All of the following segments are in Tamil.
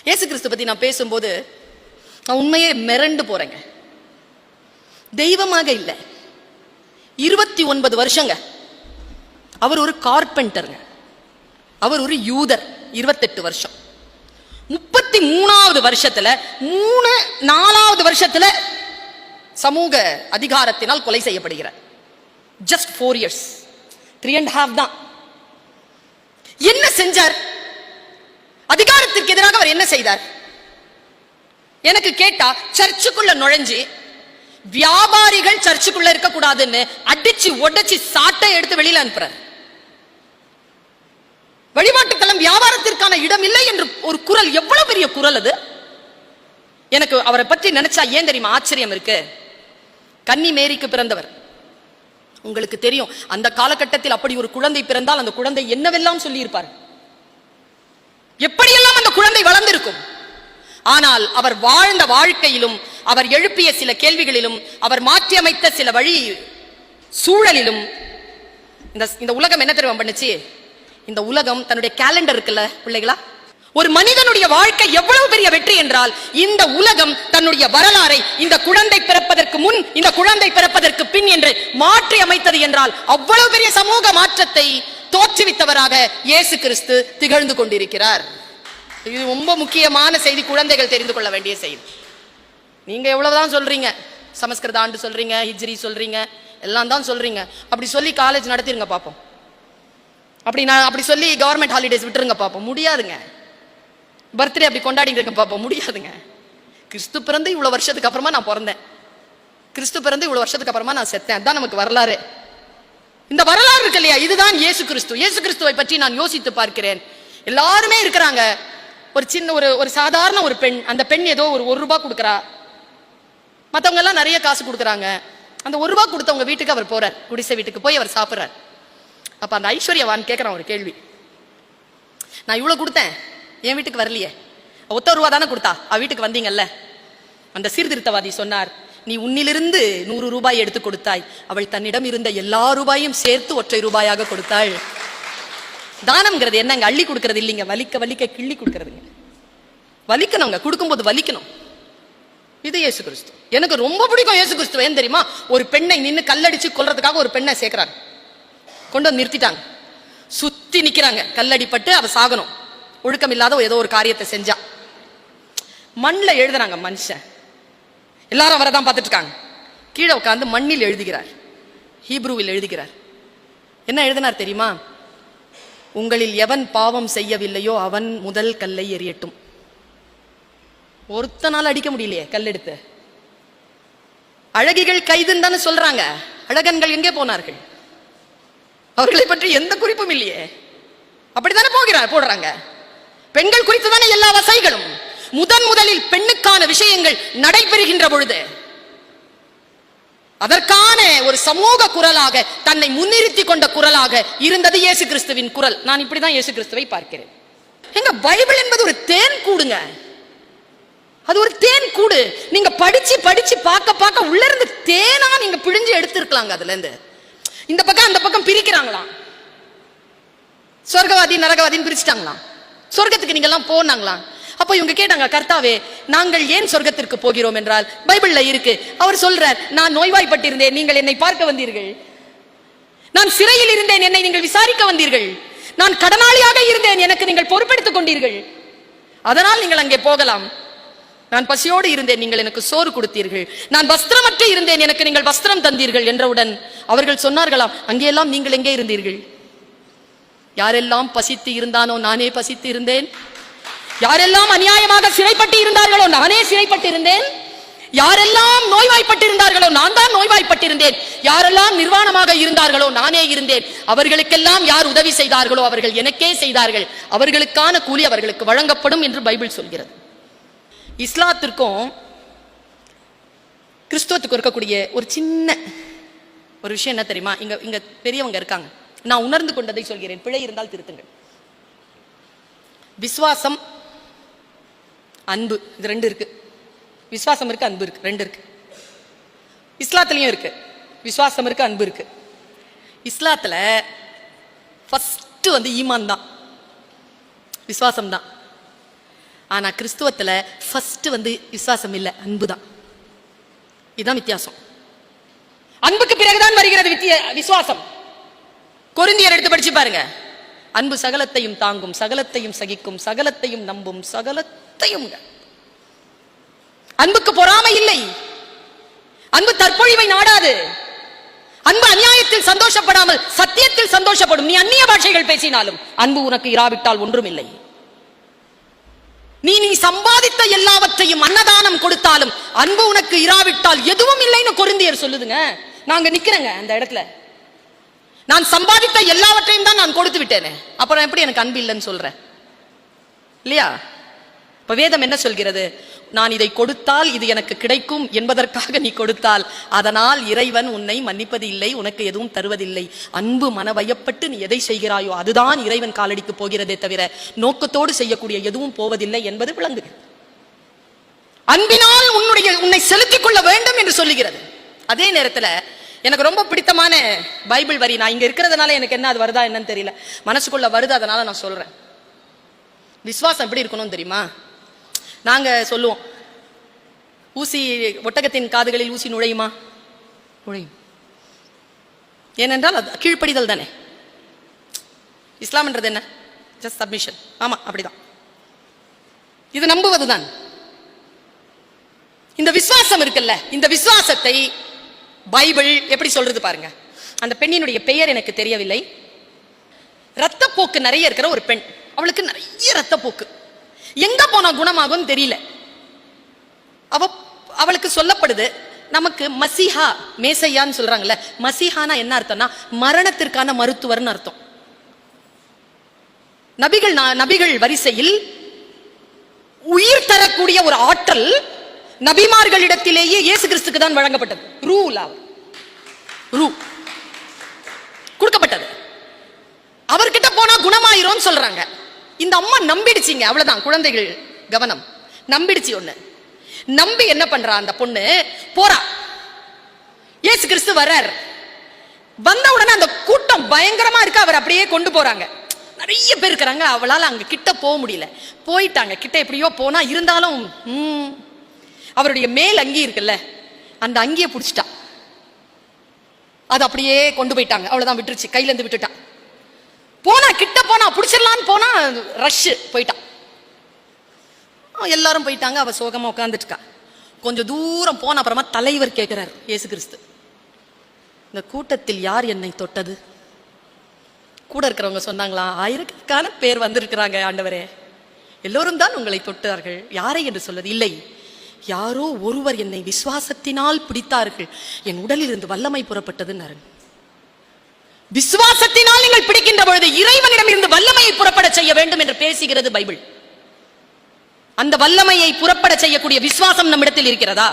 இயேசு கிறிஸ்து பத்தி நான் பேசும்போது நான் உண்மையே மிரண்டு போறேங்க. தெய்வமாக இல்லை, 29 வருஷங்க அவர் ஒரு கார்பெண்டருங்க, அவர் ஒரு யூதர். 28 வருஷம், 33வது வருஷத்துல 4வது வருஷத்துல சமூக அதிகாரத்தினால் கொலை செய்யப்படுகிறார். ஜஸ்ட் 4 years, 3.5 தான். என்ன செஞ்சார்? அதிகாரத்திற்கு எதிராக அவர் என்ன செய்தார்? எனக்கு கேட்டா சர்ச்சுக்குள்ள நுழைஞ்சு வியாபாரிகள் சர்ச்சுக்குள்ள இருக்க கூடாதுன்னு அடிச்சு உடைச்சு சாட்டை எடுத்து வெளியில அனுப்புறார். வழிபாட்டுத்தலம் வியாபாரத்திற்கான இடம் இல்லை என்று ஒரு குரல், எவ்வளவு பெரிய குரல் அது! எனக்கு அவரை பற்றி நினைச்சா ஏன் தெரியுமா ஆச்சரியம் இருக்கு. கன்னி மேரிக்கு பிறந்தவர். உங்களுக்கு தெரியும், அந்த காலகட்டத்தில் அப்படி ஒரு குழந்தை பிறந்தால் அந்த குழந்தை என்னவெல்லாம் சொல்லி இருப்பார், எப்படியெல்லாம் அந்த குழந்தை வளர்ந்திருக்கும். ஆனால் அவர் வாழ்ந்த வாழ்க்கையிலும், அவர் எழுப்பிய சில கேள்விகளிலும், அவர் மாற்றியமைத்த சில வழி சூழலிலும் இந்த உலகம் என்ன தெரியுமா பண்ணுச்சு? இந்த உலகம் தன்னுடைய கேலண்டர் இருக்குல்ல பிள்ளைகளா, ஒரு மனிதனுடைய வாழ்க்கை எவ்வளவு பெரிய வெற்றி என்றால், இந்த உலகம் தன்னுடைய வரலாறை இந்த குழந்தை பிறப்பதற்கு முன், இந்த குழந்தை பிறப்பதற்கு பின் என்று மாற்றி அமைத்தது என்றால், அவ்வளவு பெரிய சமூக மாற்றத்தை தோற்றுவித்தவராக இயேசு கிறிஸ்து திகழ்ந்து கொண்டிருக்கிறார். இது ரொம்ப முக்கியமான செய்தி, குழந்தைகள் தெரிந்து கொள்ள வேண்டிய செய்தி. நீங்க எவ்வளவுதான் சொல்றீங்க, சமஸ்கிருத ஆண்டு சொல்றீங்க, ஹிஜ்ரி சொல்றீங்க, எல்லாம் தான் சொல்றீங்க. அப்படி சொல்லி காலேஜ் நடத்திருங்க பாப்போம், அப்படி சொல்லி கவர்மெண்ட் ஹாலிடேஸ் விட்டுருங்க பாப்போம். முடியாதுங்க. பர்த்டே அப்படி கொண்டாடிட்டு இருக்க பாப்போம், முடியாதுங்க. கிறிஸ்து பிறந்து இவ்வளவு வருஷத்துக்கு அப்புறமா நான் பிறந்தேன், கிறிஸ்து பிறந்து இவ்வளவு வருஷத்துக்கு அப்புறமா நான் செத்தேன். அதான் நமக்கு வரலாறு. இந்த வரலாறு இருக்கு இல்லையா, இதுதான் இயேசு கிறிஸ்து. இயேசு கிறிஸ்துவை பற்றி நான் யோசித்து பார்க்கிறேன். எல்லாருமே இருக்கிறாங்க. ஒரு சின்ன ஒரு சாதாரண ஒரு பெண், அந்த பெண் ஏதோ ஒரு ரூபாய் கொடுக்குறா, மற்றவங்க எல்லாம் நிறைய காசு கொடுக்குறாங்க. அந்த 1 ரூபாய் கொடுத்தவங்க வீட்டுக்கு அவர் போறார், குடிசை வீட்டுக்கு போய் அவர் சாப்பிட்றார். அப்ப அந்த ஐஸ்வர்யவான் கேட்கிறான் ஒரு கேள்வி, நான் இவ்வளவு கொடுத்தேன், என் வீட்டுக்கு வரலையே, 1 ரூபா தானே கொடுத்தா, அவ வீட்டுக்கு வந்தீங்கல்ல. அந்த சீர்திருத்தவாதி சொன்னார், நீ உன்னிலிருந்து 100 ரூபாய் எடுத்து கொடுத்தாய், அவள் தன்னிடம் இருந்த எல்லா ரூபாயும் சேர்த்து 1 ரூபாயாக கொடுத்தாள். தானம்ங்கிறது என்னங்க, அள்ளி கொடுக்கறது இல்லைங்க, வலிக்க வலிக்க கிள்ளி கொடுக்கறதுங்க. வலிக்கணுங்க, கொடுக்கும்போது வலிக்கணும். இது இயேசு கிறிஸ்து. எனக்கு ரொம்ப பிடிக்கும் இயேசு கிறிஸ்து. ஏன் தெரியுமா? ஒரு பெண்ணை நின்று கல்லடிச்சு கொல்றதுக்காக ஒரு பெண்ணை சேர்க்கிறாங்க, கொண்டு வந்து நிறுத்திட்டாங்க, சுத்தி நிக்கிறாங்க, கல்லடிப்பட்டு அவ சாகணும், ஒழுக்கம் இல்லாத ஏதோ ஒரு காரியத்தை செஞ்சா. மண்ணில் எழுதுறாங்க மனுஷன், எல்லாரும் அவரை தான் பார்த்துட்டு இருக்காங்க. கீழே உட்காந்து மண்ணில் எழுதுகிறார், ஹீப்ரூவில் எழுதுகிறார். என்ன எழுதினார் தெரியுமா? உங்களில் எவன் பாவம் செய்யவில்லையோ அவன் முதல் கல்லை எறியட்டும். ஒருத்தனால அடிக்க முடியலையே கல்லெடுத்து. அழகிகள் கைதுன்னு தானே சொல்றாங்க, அழகன்கள் எங்கே போனார்கள்? அவர்களை பற்றி எந்த குறிப்பும் இல்லையே. அப்படித்தானே போடுறாங்க. பெண்கள் குறித்து தானே எல்லா வசைகளும். முதலில் பெண்ணுக்கான விஷயங்கள் நடைபெறுகின்ற பொழுது அதற்கான ஒரு சமூக குரலாக, தன்னை முன்னிறுத்தி கொண்ட குரலாக இருந்தது இயேசு கிறிஸ்துவின் குரல். நான் இப்படிதான் இயேசு கிறிஸ்துவை பார்க்கிறேன். எங்க பைபிள் என்பது ஒரு தேன் கூடுங்க, அது ஒரு தேன் கூடு. நீங்க படிச்சு படிச்சு பார்க்க உள்ள இருந்து தேனா நீங்க பிழிஞ்சு எடுத்திருக்கலாங்க. அதுல இருந்து இந்த பக்கம் அந்த பக்கம் பிரிக்கிறாங்களாம், சொர்க்கவாதி நரகவாதின்னு பிரிச்சுட்டாங்களாம். சொர்க்கத்துக்கு நீங்க எல்லாம் போனாங்களாம். அப்ப இவங்க கேட்டாங்க, கர்த்தாவே நாங்கள் ஏன் சொர்க்கத்திற்கு போகிறோம் என்றால் பைபிள்ல இருக்கு. அவர் சொல்றார், நான் நோய்வாய்ப்பட்டிருந்தேன், நீங்கள் என்னை பார்க்க வந்தீர்கள். நான் சிறையில் இருந்தேன், என்னை நீங்கள் விசாரிக்க வந்தீர்கள். நான் கடனாளியாக இருந்தேன், எனக்கு நீங்கள் பொறுப்பெடுத்துக் கொண்டீர்கள், அதனால் நீங்கள் அங்கே போகலாம். நான் பசியோடு இருந்தேன், நீங்கள் எனக்கு சோறு கொடுத்தீர்கள். நான் வஸ்திரமற்று இருந்தேன், எனக்கு நீங்கள் வஸ்திரம் தந்தீர்கள் என்றவுடன் அவர்கள் சொன்னார்களாம், அங்கெல்லாம் நீங்கள் எங்கே இருந்தீர்கள்? யாரெல்லாம் பசித்து இருந்தானோ நானே பசித்து இருந்தேன், யாரெல்லாம் அநியாயமாக சிறைப்பட்டு இருந்தார்களோ நானே சிறைப்பட்டு இருந்தேன், யாரெல்லாம் நோய்வாய்ப்பட்டிருந்தார்களோ நான் தான் நோய்வாய்ப்பட்டிருந்தேன், யாரெல்லாம் நிர்வாணமாக இருந்தார்களோ நானே இருந்தேன், அவர்களுக்கெல்லாம் யார் உதவி செய்தார்களோ அவர்கள் எனக்கே செய்தார்கள், அவர்களுக்கான கூலி அவர்களுக்கு வழங்கப்படும் என்று பைபிள் சொல்கிறது. இஸ்லாத்திற்கும் கிறிஸ்துவத்துக்கும் இருக்கக்கூடிய ஒரு சின்ன ஒரு விஷயம் என்ன தெரியுமா? இங்க பெரியவங்க இருக்காங்க, நான் உணர்ந்து கொண்டதை சொல்கிறேன், பிழை இருந்தால் திருத்துங்கள். விசுவாசம், அன்பு, இது 2 இருக்கு. விசுவாசம் இருக்கு, அன்பு இருக்கு, 2 இருக்கு. இஸ்லாத்திலையும் இருக்கு, விசுவாசம் இருக்கு, அன்பு இருக்கு. இஸ்லாத்துல ஃபர்ஸ்ட் ஈமான் தான், விசுவாசம் தான். ஆனா கிறிஸ்துவத்துல ஃபர்ஸ்ட் விசுவாசம் இல்ல, அன்புதான். இதுதான் வித்தியாசம். அன்புக்கு பிறகுதான் வருகிறது விசுவாசம். கொரிந்தியர் எடுத்து படிச்சு பாருங்க. அன்பு சகலத்தையும் தாங்கும், சகலத்தையும் சகிக்கும், சகலத்தையும் நம்பும், சகலத்தையும். அன்புக்கு பொறாமை இல்லை. அன்பு தற்பொழிவை நாடாது. அன்பு அநியாயத்தில் சந்தோஷப்படாமல் சத்தியத்தில் சந்தோஷப்படும். நீ அந்நிய பாஷைகள் பேசினாலும் அன்பு உனக்கு இராவிட்டால் ஒன்றும் இல்லை. நீ சம்பாதித்த எல்லாவற்றையும் அன்னதானம் கொடுத்தாலும் அன்பு உனக்கு இராவிட்டால் எதுவும் இல்லைன்னு கொரிந்தியர் சொல்லுதுங்க. நாங்க நிக்கிறேங்க அந்த இடத்துல. நான் சம்பாதித்த எல்லாவற்றையும் தான் நான் கொடுத்து விட்டேனே, அப்புறம் எப்படி எனக்கு அன்பு இல்லைன்னு சொல்றேன் இல்லையா? இப்ப வேதம் என்ன சொல்கிறது? நான் இதை கொடுத்தால் இது எனக்கு கிடைக்கும் என்பதற்காக நீ கொடுத்தால் அதனால் இறைவன் உன்னை மன்னிப்பது இல்லை, உனக்கு எதுவும் தருவதில்லை. அன்பு மனவயப்பட்டு நீ எதை செய்கிறாயோ அதுதான் இறைவன் காலடிக்கு போகிறதே தவிர நோக்கத்தோடு செய்யக்கூடிய எதுவும் போவதில்லை என்பது விளங்குகிறது. அன்பினால் உன்னை செலுத்திக் கொள்ள வேண்டும் என்று சொல்லுகிறது. அதே நேரத்தில் எனக்கு ரொம்ப பிடித்தமான பைபிள் வரி, நான் இங்க இருக்கிறதுனால எனக்கு என்ன அது வருதா என்னன்னு தெரியல, மனசுக்குள்ள வருது, அதனால நான் சொல்றேன். விசுவாசம் எப்படி இருக்கணும் தெரியுமா? நாங்க சொல்லுவோம், ஊசி ஒட்டகத்தின் காதுகளில் ஊசி நுழையுமா? நுழையும். ஏனென்றால் அது கீழ்ப்படிதல் தானே. இஸ்லாம்ன்றது என்ன? Just submission. ஆமா, அப்படிதான். இது நம்புவதுதான். இந்த விசுவாசம் இருக்குல்ல, இந்த விசுவாசத்தை பைபிள் எப்படி சொல்றது பாருங்க. அந்த பெண்ணினுடைய பெயர் எனக்கு தெரியவில்லை. ரத்தப்போக்கு நிறைய இருக்கிற ஒரு பெண், அவளுக்கு நிறைய ரத்தப்போக்கு, எங்க போனா குணமாகும் தெரியல. அவளுக்கு சொல்லப்படுது, நமக்கு மசிஹா மேசையான்னு சொல்றாங்கல்ல, மசிஹானா என்ன அர்த்தம்னா மரணத்திற்கான மருத்துவர்னு அர்த்தம். நபிகள் வரிசையில் உயிர் தரக்கூடிய ஒரு ஆற்றல் நபிமார்களிடத்திலேயே இயேசு கிறிஸ்துக்கு தான் வழங்கப்பட்டது. ரூ கொடுக்கப்பட்டது. அவர்கிட்ட போனா குணமாயிரும் சொல்றாங்க. இந்த அம்மா நம்பிடுச்சிங்க, அவ்வளவுதான். குழந்தைகள் கவனம், நம்பிடுச்சு. ஒண்ணு நம்பி என்ன பண்றா அந்த பொண்ணு, போறா. இயேசு கிறிஸ்து வர்றார். வந்த உடனே அந்த கூட்டம் பயங்கரமா இருக்கு, அவர் அப்படியே கொண்டு போறாங்க. நிறைய பேர் இருக்கிறாங்க, அவளால அங்க கிட்ட போக முடியல. போயிட்டாங்க கிட்ட, எப்படியோ போனா, இருந்தாலும் அவருடைய மேல் அங்கி இருக்குல்ல, அந்த அங்கியை பிடிச்சிட்டா. அது அப்படியே கொண்டு போயிட்டாங்க, அவ்வளவுதான், விட்டுருச்சு, கையில இருந்து விட்டுட்டா. போனா கிட்ட போனா பிடிச்சிடலான்னு போனா ரஷ், போயிட்டான். எல்லாரும் போயிட்டாங்க, அவ சோகமா உட்காந்துட்டு இருக்கா. கொஞ்சம் தூரம் போன அப்புறமா தலைவர் கேட்கிறார், இயேசு கிறிஸ்து, இந்த கூட்டத்தில் யார் என்னை தொட்டது? கூட இருக்கிறவங்க சொன்னாங்களா, ஆயிரக்கணக்கான பேர் வந்திருக்கிறாங்க ஆண்டவரே, எல்லோரும் தான் உங்களை தொட்டார்கள், யாரை என்று சொல்வது இல்லை, யாரோ ஒருவர் என்னை விசுவாசத்தினால் பிடித்தார்கள், என் உடலில் இருந்து வல்லமை புறப்பட்டதுன்னு. விசுவாசத்தினால் நீங்கள் பிடிக்கின்ற பொழுது இறைவனிடம் இருந்து வல்லமையை புறப்பட செய்ய வேண்டும் என்று பேசுகிறது பைபிள். அந்த வல்லமையை புறப்பட செய்யக்கூடிய விசுவாசம் நம்மிடத்தில் இருக்கிறதா?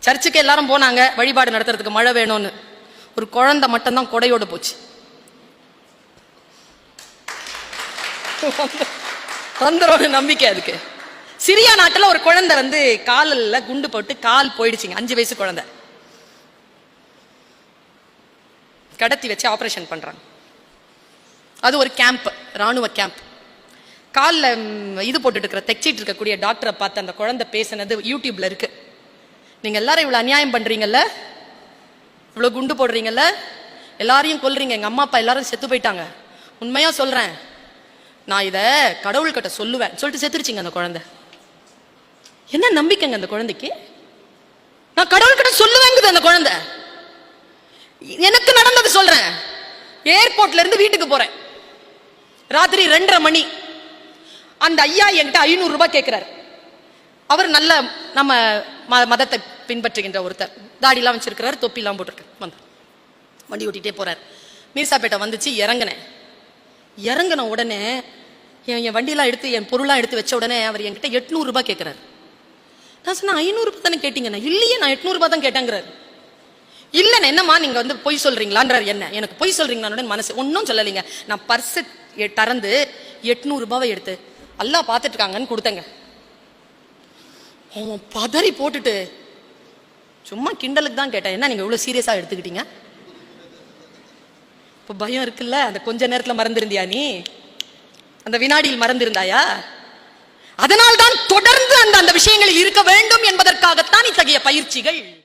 சர்ச்சுக்கு எல்லாரும் போனாங்க வழிபாடு நடத்துறதுக்கு, மழை வேணும்னு. ஒரு குழந்தை மட்டும்தான் கொடையோடு போச்சு. வந்துடும் நம்பிக்கை அதுக்கு. சிரியா நாட்டில் ஒரு குழந்தை காலில் குண்டு போட்டு கால் போயிடுச்சுங்க, 5 வயசு குழந்தை. கடத்தி வச்சு ஆபரேஷன் பண்றாங்க. அது ஒரு கேம்ப், ராணுவ கேம்ப். காலில் இது போட்டுட்டு இருக்கிற, தைச்சிட்டு இருக்கக்கூடிய டாக்டரை பார்த்து அந்த குழந்தை பேசினது யூடியூப்ல இருக்கு. நீங்க எல்லாரும் இவ்வளவு அநியாயம் பண்றீங்கல்ல, இவ்வளவு குண்டு போடுறீங்கல்ல, எல்லாரையும் கொல்றீங்க, எங்க அம்மா அப்பா எல்லாரும் செத்து போயிட்டாங்க, உண்மையா சொல்றேன், நான் இத கடவுள்கிட்ட சொல்லுவேன் சொல்லிட்டு செத்துருச்சுங்க அந்த குழந்தை. என்ன நம்பிக்கைங்க அந்த குழந்தைக்கு? நான் கடவுள்கிட்ட சொல்லுவேங்குது அந்த குழந்தை. எனக்கு நடந்தது சொல்றேன். ஏர்போர்ட்ல இருந்து வீட்டுக்கு போறேன், ராத்திரி 2:30 மணி. அந்த ஐயா என்கிட்ட 500 ரூபாய் கேட்கிறார். அவர் நல்ல நம்ம மதத்தை பின்பற்றுகின்ற ஒருத்தர், தாடிலாம் வச்சிருக்கிறார், தொப்பிலாம் போட்டிருக்கார். வந்தார், வண்டி ஓட்டிகிட்டே போறார். மீர்சாப்பேட்டை வந்துச்சு, இறங்கின உடனே என் வண்டியெல்லாம் எடுத்து, என் பொருளாக எடுத்து வச்ச உடனே அவர் என்கிட்ட 800 ரூபாய் கேட்கிறார். நான் சொன்னேன், 500 ரூபாய் தானே கேட்டீங்கண்ணா. இல்லையே, நான் 800 ரூபாய் தான் கேட்டேங்கிறார். இல்லைண்ணா, என்னம்மா நீங்க பொய் சொல்றீங்களான்றார். என்ன எனக்கு பொய் சொல்றீங்களான்னு மனசு ஒன்றும் சொல்லலைங்க. நான் பர்ஸை திறந்து 800 ரூபாவை எடுத்து அல்லா பார்த்துட்டு இருக்காங்கன்னு கொடுத்தேங்க. அவன் பதறி போட்டுட்டு, சும்மா கிண்டலுக்கு தான் கேட்டேன், என்ன நீங்க இவ்வளவு சீரியஸா எடுத்துக்கிட்டீங்க? இப்போ பயம் இருக்குல்ல, அந்த கொஞ்ச நேரத்தில் மறந்துருந்தியா? நீ அந்த வினாடியில் மறந்திருந்தாயா? அதனால்தான் தொடர்ந்து அந்த விஷயங்களில் இருக்க வேண்டும் என்பதற்காகத்தான் இத்தகைய பயிற்சிகள்.